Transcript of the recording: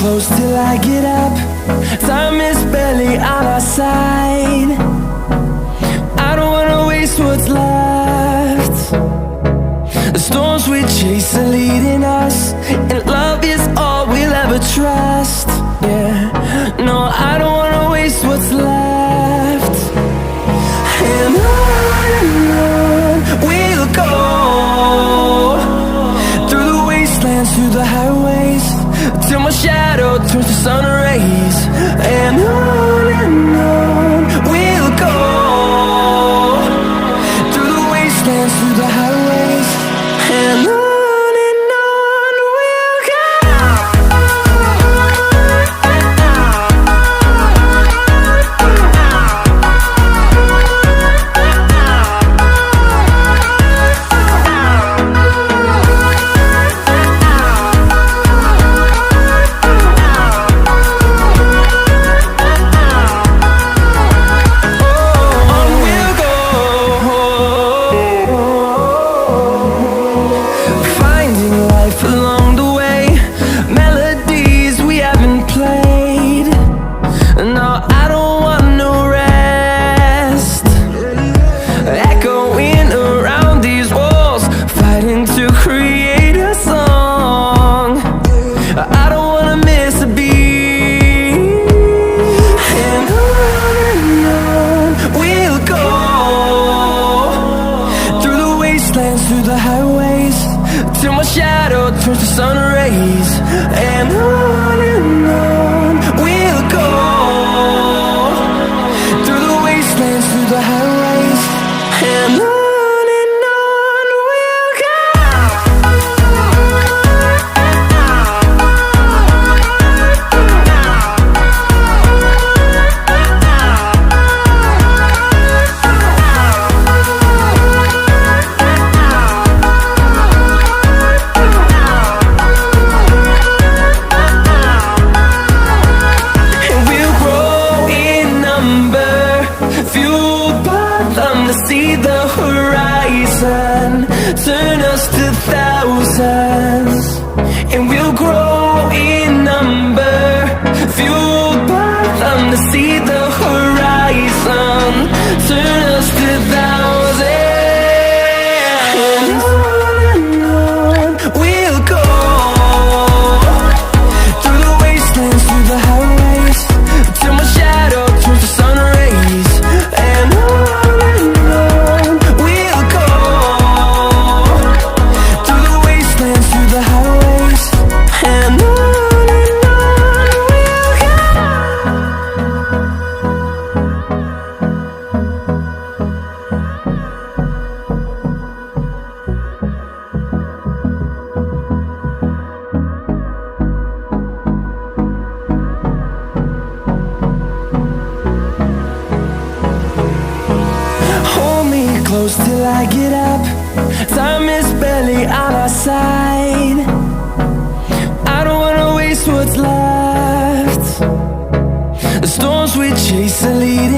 close till I get up. Time is barely on our side. I don't wanna waste what's left. The storms we chase are leading us, and love is all we'll ever trust. Yeah, no, I don't wanna waste what's left. And on we'll go, through the wastelands, through the highways, till my shadow turns to sun rays. And on we'll go, through the wastelands, through the highways, and on. Through the highways, till my shadow turns to sun rays. And on we'll go, through the wastelands, through the highways, and on. See the horizon turn us to thousands, and we'll grow in number, fueled by them. To see the horizon turn us to thousands, and on we'll go, through the wastelands, through the highways, till my shadow turns to sun rays. And on close till I get up. Time is barely on our side. I don't wanna waste what's left. The storms we chase are leading